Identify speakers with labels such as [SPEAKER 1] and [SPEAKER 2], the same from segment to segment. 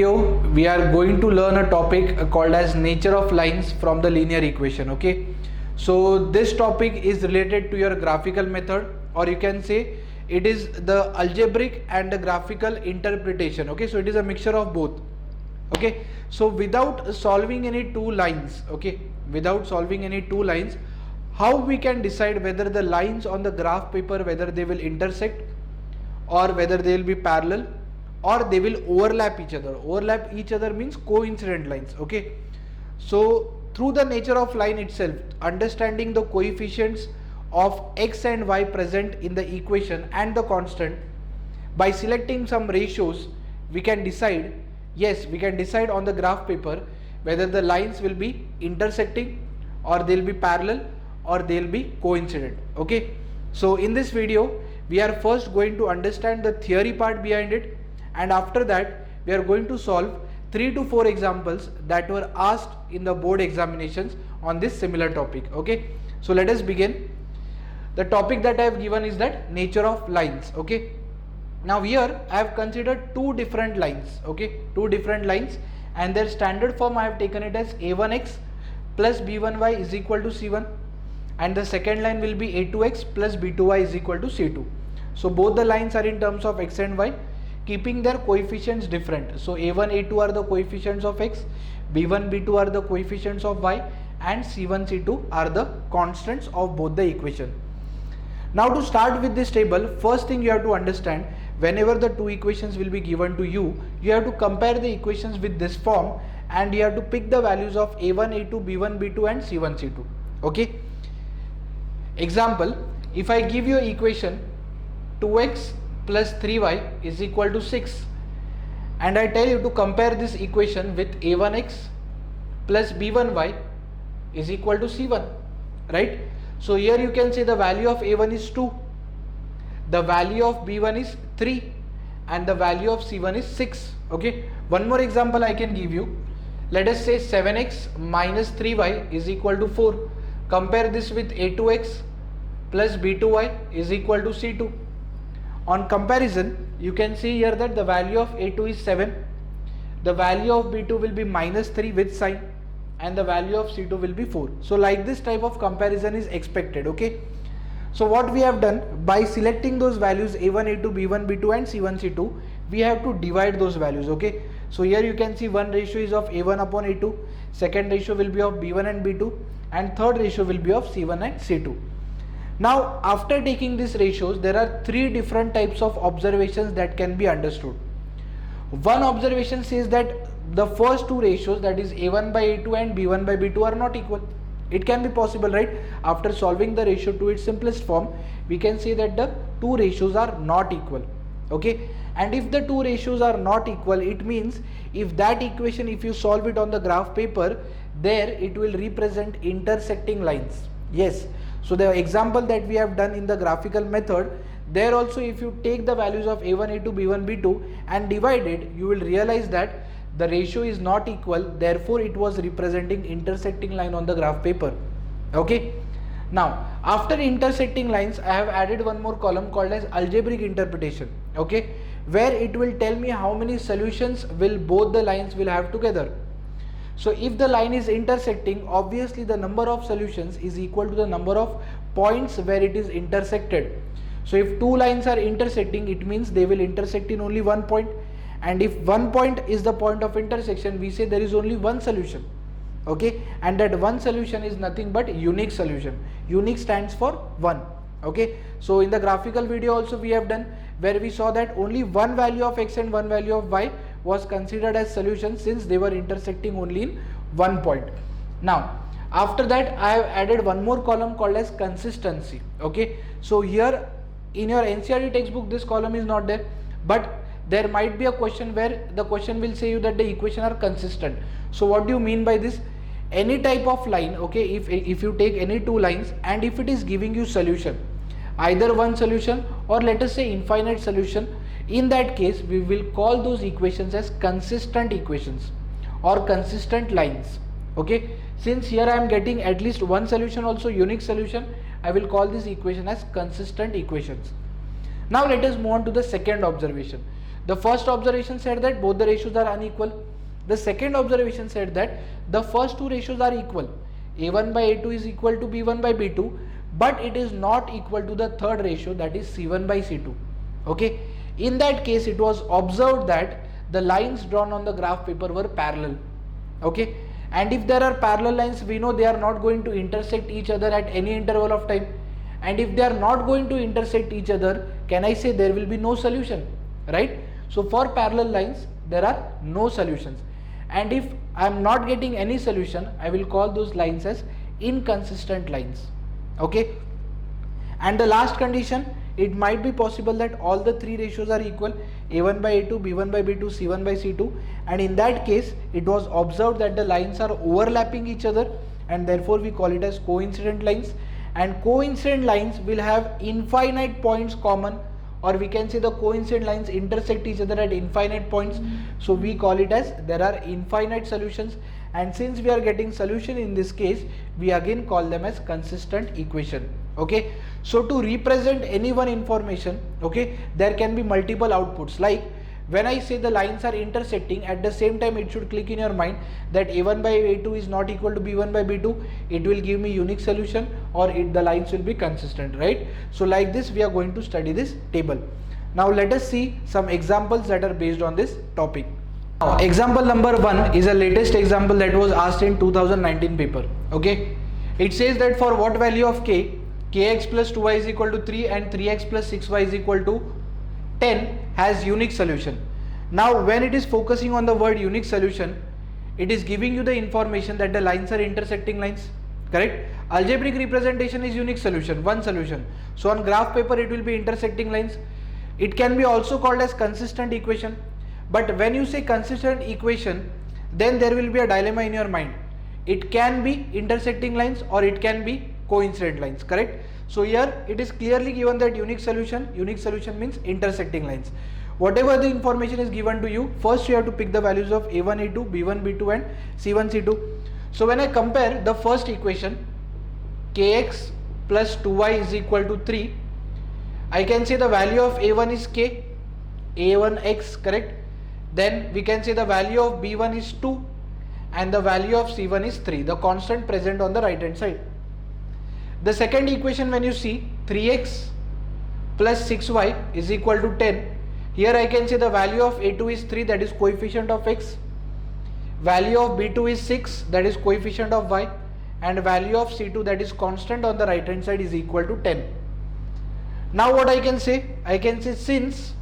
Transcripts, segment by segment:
[SPEAKER 1] We are going to learn a topic called as nature of lines from the linear equation. Okay, so this topic is related to your graphical method, or you can say it is the algebraic and the graphical interpretation. Okay, so it is a mixture of both. Okay, so without solving any two lines, how we can decide whether the lines on the graph paper, whether they will intersect or whether they will be parallel or they will overlap each other. Overlap each other means coincident lines. Okay, so through the nature of line itself, understanding the coefficients of x and y present in the equation and the constant, by selecting some ratios we can decide, yes, we can decide on the graph paper whether the lines will be intersecting or they will be parallel or they will be coincident. Okay, so in this video we are first going to understand the theory part behind it, and after that we are going to solve 3 to 4 examples that were asked in the board examinations on this similar topic. Okay, so let us begin. The topic that I have given is that nature of lines. Okay, now here I have considered two different lines. Okay, two different lines, and their standard form I have taken it as a1x plus b1y is equal to c1, and the second line will be a2x plus b2y is equal to c2. So both the lines are in terms of x and y, keeping their coefficients different. So a1, a2 are the coefficients of x, b1, b2 are the coefficients of y, and c1, c2 are the constants of both the equation. Now to start with this table, first thing you have to understand, whenever the two equations will be given to you, you have to compare the equations with this form and you have to pick the values of a1, a2, b1, b2 and c1, c2. Okay. Example, if I give you an equation 2x plus 3y is equal to 6, and I tell you to compare this equation with a1x plus b1y is equal to c1, right? So here you can say the value of a1 is 2, the value of b1 is 3, and the value of c1 is 6. Okay, one more example I can give you. Let us say 7x minus 3y is equal to 4. Compare this with a2x plus b2y is equal to c2. On comparison, you can see here that the value of a2 is 7, the value of b2 will be minus 3 with sign, and the value of c2 will be 4. So like this type of comparison is expected. Okay, so what we have done, by selecting those values a1, a2, b1, b2 and c1, c2, we have to divide those values. Okay, so here you can see one ratio is of a1 upon a2, second ratio will be of b1 and b2, and third ratio will be of c1 and c2. Now after taking these ratios, there are three different types of observations that can be understood. One observation says that the first two ratios, that is a1 by a2 and b1 by b2, are not equal. It can be possible, right? After solving the ratio to its simplest form, we can say that the two ratios are not equal. Okay, and if the two ratios are not equal, it means if that equation, if you solve it on the graph paper, there it will represent intersecting lines. Yes, so the example that we have done in the graphical method, there also if you take the values of a1, a2, b1, b2 and divide it, you will realize that the ratio is not equal, therefore it was representing intersecting line on the graph paper. Okay, now after intersecting lines, I have added one more column called as algebraic interpretation. Okay, where it will tell me how many solutions will both the lines will have together. So if the line is intersecting, obviously the number of solutions is equal to the number of points where it is intersected. So if two lines are intersecting, it means they will intersect in only one point, and if one point is the point of intersection, we say there is only one solution. Okay, and that one solution is nothing but unique solution. Unique stands for 1. Okay, so in the graphical video also we have done, where we saw that only one value of x and one value of y was considered as solution since they were intersecting only in one point. Now after that, I have added one more column called as consistency. Okay, so here in your NCERT textbook this column is not there, but there might be a question where the question will say you that the equation are consistent. So what do you mean by this? Any type of line, okay, if you take any two lines and if it is giving you solution, either one solution or let us say infinite solution, in that case we will call those equations as consistent equations or consistent lines. Okay, since here I am getting at least one solution, also unique solution, I will call this equation as consistent equations. Now let us move on to the second observation. The first observation said that both the ratios are unequal. The second observation said that the first two ratios are equal. A1 by A2 is equal to B1 by B2, but it is not equal to the third ratio, that is C1 by C2. Okay. In that case, it was observed that the lines drawn on the graph paper were parallel. Okay. And if there are parallel lines, we know they are not going to intersect each other at any interval of time. And if they are not going to intersect each other, can I say there will be no solution, right? So for parallel lines, there are no solutions. And if I am not getting any solution, I will call those lines as inconsistent lines. Okay. And the last condition, it might be possible that all the three ratios are equal, A1 by A2, B1 by B2, C1 by C2, and in that case it was observed that the lines are overlapping each other, and therefore we call it as coincident lines. And coincident lines will have infinite points common, or we can say the coincident lines intersect each other at infinite points, so we call it as there are infinite solutions. And since we are getting solution in this case, we again call them as consistent equation. Okay. So to represent any one information, okay, there can be multiple outputs. Like when I say the lines are intersecting, at the same time it should click in your mind that A1 by A2 is not equal to B1 by B2. It will give me unique solution, or the lines will be consistent, right? So like this we are going to study this table. Now let us see some examples that are based on this topic. Now, example number 1 is a latest example that was asked in 2019 paper. Okay, it says that for what value of k, kx plus 2y is equal to 3 and 3x plus 6y is equal to 10 has unique solution. Now when it is focusing on the word unique solution, it is giving you the information that the lines are intersecting lines, correct? Algebraic representation is unique solution, one solution. So on graph paper it will be intersecting lines. It can be also called as consistent equation. But when you say consistent equation, then there will be a dilemma in your mind. It can be intersecting lines or it can be coincident lines, correct? So here it is clearly given that unique solution means intersecting lines. Whatever the information is given to you, first you have to pick the values of A1, A2, B1, B2 and C1, C2. So when I compare the first equation, kx plus 2y is equal to 3, I can say the value of A1 is k, A1x, correct? Then we can say the value of B1 is 2 and the value of C1 is 3, the constant present on the right hand side. The second equation, when you see 3x plus 6y is equal to 10, here I can say the value of A2 is 3, that is coefficient of x, value of B2 is 6, that is coefficient of y, and value of C2, that is constant on the right hand side, is equal to 10. Now what I can say? I can say since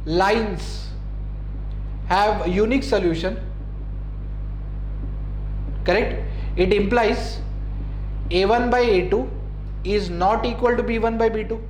[SPEAKER 1] lines have unique solution, correct, it implies A1 by A2 is not equal to B1 by B2,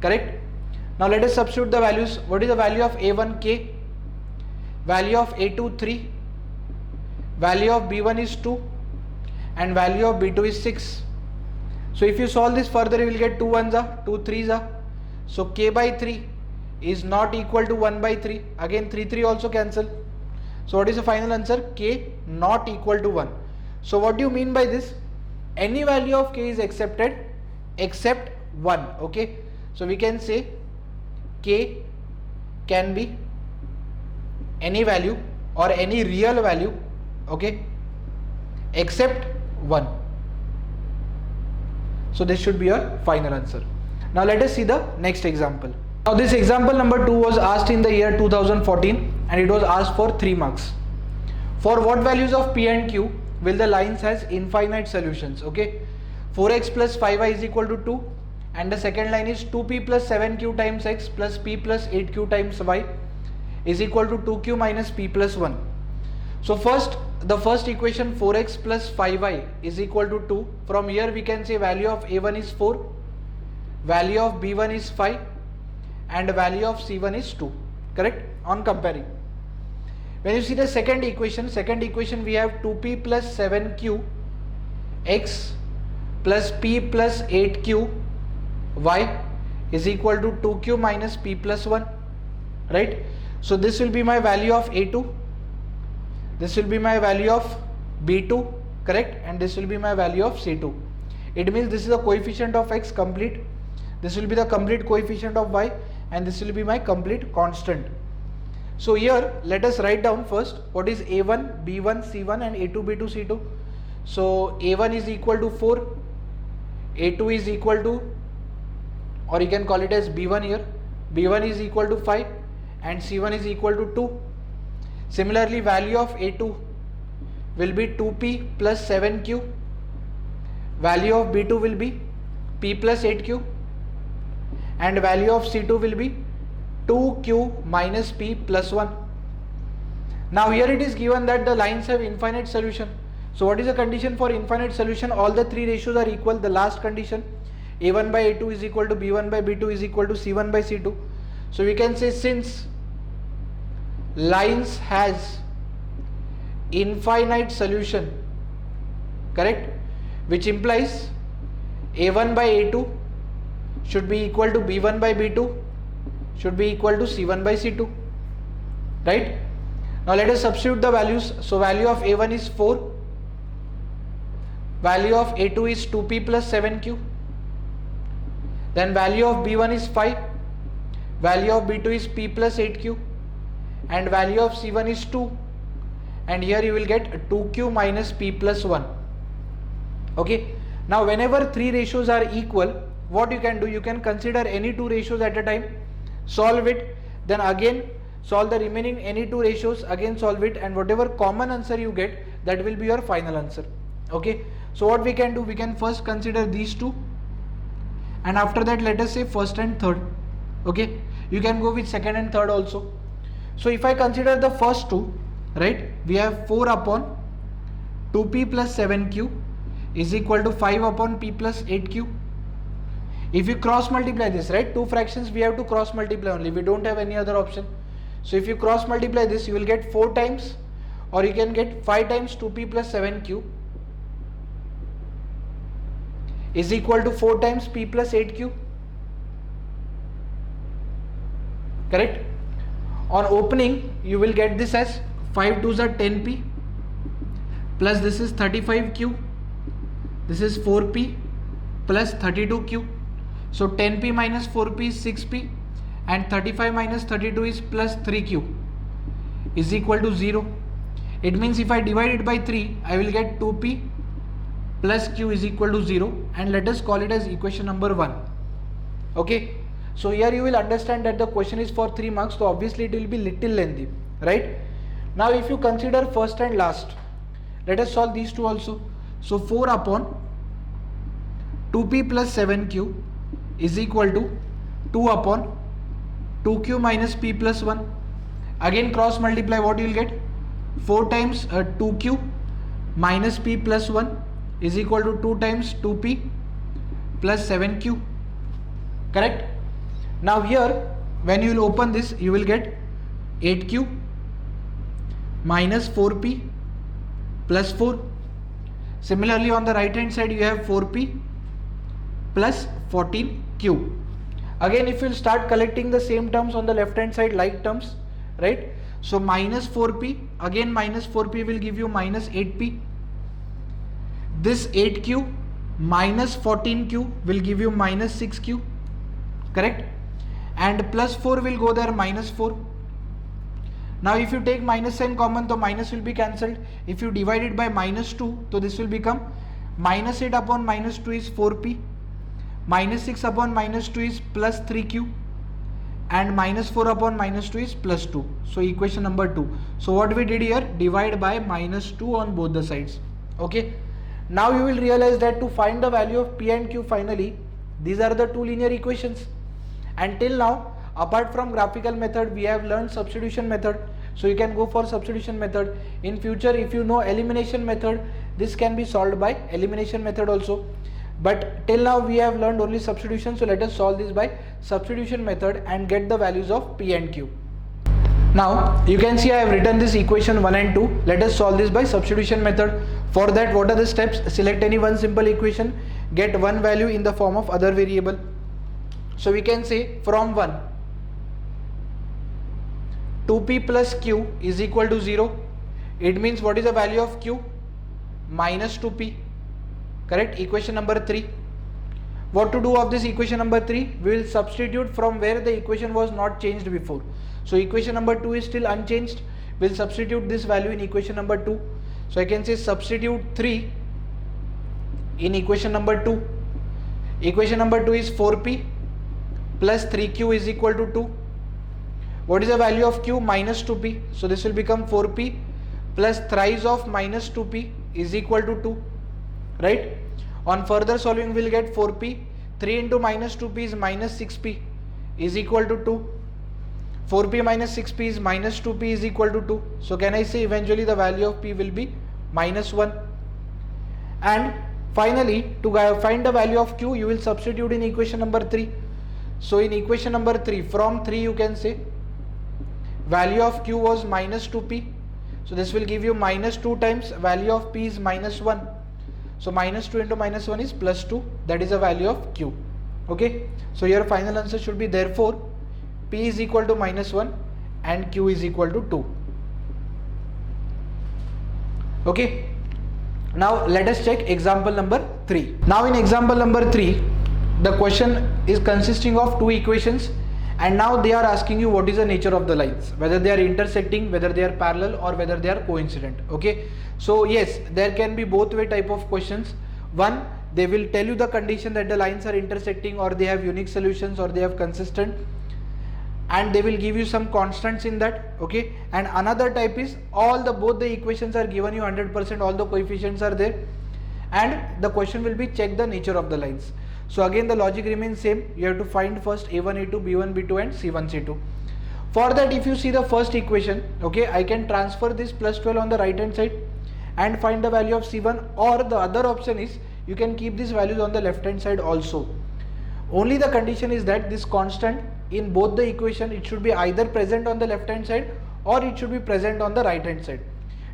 [SPEAKER 1] correct? Now let us substitute the values. What is the value of A1? K, value of A2 3, value of B1 is 2 and value of B2 is 6. So if you solve this further, you will get 2 1s are 2 3s are, so k by 3 is not equal to 1 by 3. Again 3 3 also cancel. So what is the final answer? K not equal to 1. So what do you mean by this? Any value of k is accepted except 1. Okay, so we can say k can be any value or any real value, okay, except 1. So this should be your final answer. Now let us see the next example. Now this example number 2 was asked in the year 2014 and it was asked for 3 marks. For what values of p and q will the lines has infinite solutions? Okay, 4x plus 5y is equal to 2 and the second line is 2p plus 7q times x plus p plus 8q times y is equal to 2q minus p plus 1. So first, the first equation 4x plus 5y is equal to 2. From here we can say value of a1 is 4, value of b1 is 5 and value of c1 is 2, correct, on comparing. When you see the second equation we have 2p plus 7q x plus p plus 8q y is equal to 2q minus p plus 1, right? So this will be my value of a2, this will be my value of b2, correct, and this will be my value of c2. It means this is the coefficient of x complete, this will be the complete coefficient of y, and this will be my complete constant. So here let us write down first what is A1, B1, C1 and A2, B2, C2. So A1 is equal to 4, A2 is equal to, or you can call it as B1 here, B1 is equal to 5 and C1 is equal to 2. Similarly, value of A2 will be 2p plus 7q, value of B2 will be p plus 8q, and value of C2 will be 2q minus p plus 1. Now here it is given that the lines have infinite solution. So what is the condition for infinite solution? All the three ratios are equal. The last condition, A1 by A2 is equal to B1 by B2 is equal to C1 by C2. So we can say since lines has infinite solution, correct, which implies A1 by A2 should be equal to B1 by B2 should be equal to C1 by C2, right? Now let us substitute the values. So value of A1 is 4, value of A2 is 2p plus 7q, then value of B1 is 5, value of B2 is p plus 8q, and value of C1 is 2, and here you will get 2q minus p plus 1. Okay, now whenever three ratios are equal, what you can do, you can consider any two ratios at a time, solve it, then again solve the remaining any two ratios, again solve it, and whatever common answer you get, that will be your final answer. Okay, so what we can do, we can first consider these two, and after that let us say first and third. Okay, you can go with second and third also. So if I consider the first two, right, we have 4 upon 2p plus 7q is equal to 5 upon p plus 8q. If you cross multiply this, right, two fractions we have to cross multiply only, we don't have any other option. So if you cross multiply this, you will get 4 times, or you can get 5 times 2p plus 7q is equal to 4 times p plus 8q, correct? On opening, you will get this as 5 2s are 10p plus this is 35q, this is 4p plus 32q. So 10p minus 4p is 6p, and 35 minus 32 is plus 3q is equal to 0. It means if I divide it by 3, I will get 2p plus q is equal to 0, and let us call it as equation number 1. Okay, so here you will understand that the question is for 3 marks, so obviously it will be little lengthy, right? Now if you consider first and last, let us solve these two also. So 4 upon 2p plus 7q is equal to 2 upon 2q minus p plus 1. Again cross multiply, what you will get? 4 times 2q minus p plus 1 is equal to 2 times 2p plus 7q, correct? Now here when you will open this, you will get 8q minus 4p plus 4. Similarly on the right hand side you have 4p plus 14q. Again if you will start collecting the same terms on the left hand side, like terms, right? So minus 4p, again minus 4p will give you minus 8p. This 8q minus 14q will give you minus 6q, correct? And plus 4 will go there, minus 4. Now if you take minus sign common, the minus will be cancelled. If you divide it by minus 2, so this will become minus 8 upon minus 2 is 4p, minus 6 upon minus 2 is plus 3q, and minus 4 upon minus 2 is plus 2. So equation number 2. So what we did here, divide by minus 2 on both the sides. Okay, now you will realize that to find the value of p and q finally, these are the two linear equations. And till now, apart from graphical method, we have learned substitution method. So you can go for substitution method. In future, if you know elimination method, this can be solved by elimination method also. But till now we have learned only substitution. So let us solve this by substitution method and get the values of p and q. Now you can see I have written this equation 1 and 2. Let us solve this by substitution method. For that, what are the steps? Select any one simple equation, get one value in the form of other variable. So we can say from 1, 2p plus q is equal to 0. It means what is the value of q? Minus 2p, correct? Equation number 3. what to do of this equation number 3? We will substitute from where the equation was not changed before. So equation number 2 is still unchanged. We'll substitute this value in equation number 2. So I can say substitute 3 in equation number 2. Equation number 2 is 4p plus 3q is equal to 2. What is the value of q? Minus 2p. So this will become 4p plus thrice of minus 2p is equal to 2. Right? On further solving, we'll get 4p. 3 into minus 2p is minus 6p is equal to 2. 4p minus 6p is minus 2p is equal to 2. So can I say eventually the value of p will be minus 1. And finally, to find the value of q, you will substitute in equation number 3. So in equation number 3, from 3 you can say value of q was minus 2p. So this will give you minus 2 times value of p is minus 1. So minus 2 into minus 1 is plus 2. That is the value of q. Okay. So your final answer should be therefore p is equal to minus 1 and q is equal to 2. Okay. Now let us check example number 3. Now in example number 3, the question is consisting of two equations, and now they are asking you what is the nature of the lines, whether they are intersecting, whether they are parallel, or whether they are coincident. Okay. So yes, there can be both way type of questions. One, they will tell you the condition that the lines are intersecting, or they have unique solutions, or they have consistent, and they will give you some constants in that. Okay. And another type is both the equations are given you 100%, all the coefficients are there, and the question will be check the nature of the lines. So again the logic remains same. You have to find first a1 a2 b1 b2 and c1 c2. For that, if you see the first equation, okay, I can transfer this plus 12 on the right hand side and find the value of c1, or the other option is you can keep these values on the left hand side also. Only the condition is that this constant in both the equation, it should be either present on the left hand side or it should be present on the right hand side.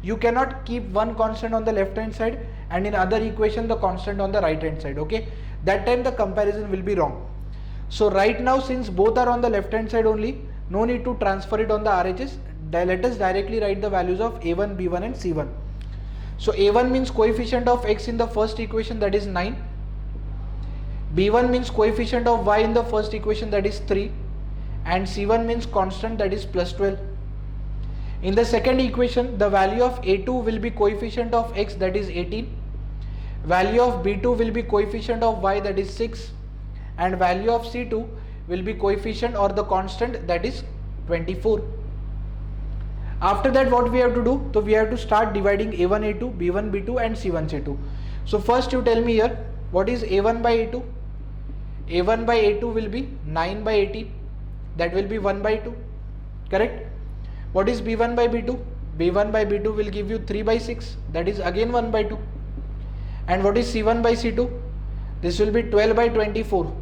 [SPEAKER 1] You cannot keep one constant on the left hand side and in other equation the constant on the right hand side. Okay, that time the comparison will be wrong. So right now, since both are on the left hand side only, no need to transfer it on the RHS. Let us directly write the values of a1, b1 and c1. So a1 means coefficient of x in the first equation, that is 9. b1 means coefficient of y in the first equation, that is 3. And c1 means constant, that is plus 12. In the second equation, the value of a2 will be coefficient of x, that is 18. Value of b2 will be coefficient of y, that is 6. And value of c2 will be coefficient or the constant, that is 24. After that, what we have to do? So we have to start dividing a1 a2, b1 b2 and c1 c2. So first you tell me here, what is a1 by a2? a1 by a2 will be 9 by 18, that will be 1 by 2, correct? What is b1 by b2? b1 by b2 will give you 3 by 6, that is again 1 by 2. And what is c1 by c2? This will be 12 by 24,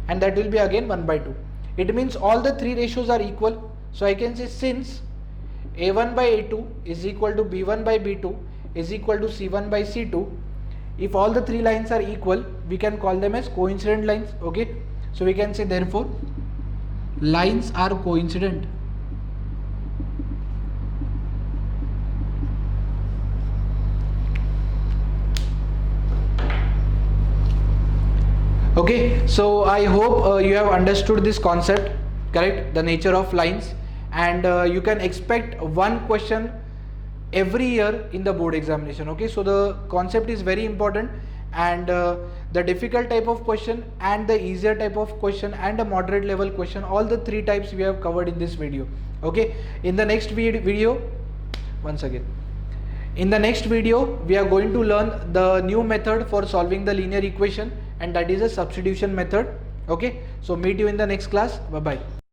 [SPEAKER 1] and that will be again 1 by 2. It means all the three ratios are equal. So I can say since a1 by a2 is equal to b1 by b2 is equal to c1 by c2, if all the three lines are equal, we can call them as coincident lines. Okay, so we can say therefore lines are coincident. Okay, so I hope you have understood this concept, correct, the nature of lines, and you can expect one question every year in the board examination. Okay, so the concept is very important, and the difficult type of question and the easier type of question and a moderate level question, all the three types we have covered in this video. Okay, in the next video, once again, in the next video we are going to learn the new method for solving the linear equation, and that is a substitution method. Okay, so meet you in the next class. Bye bye.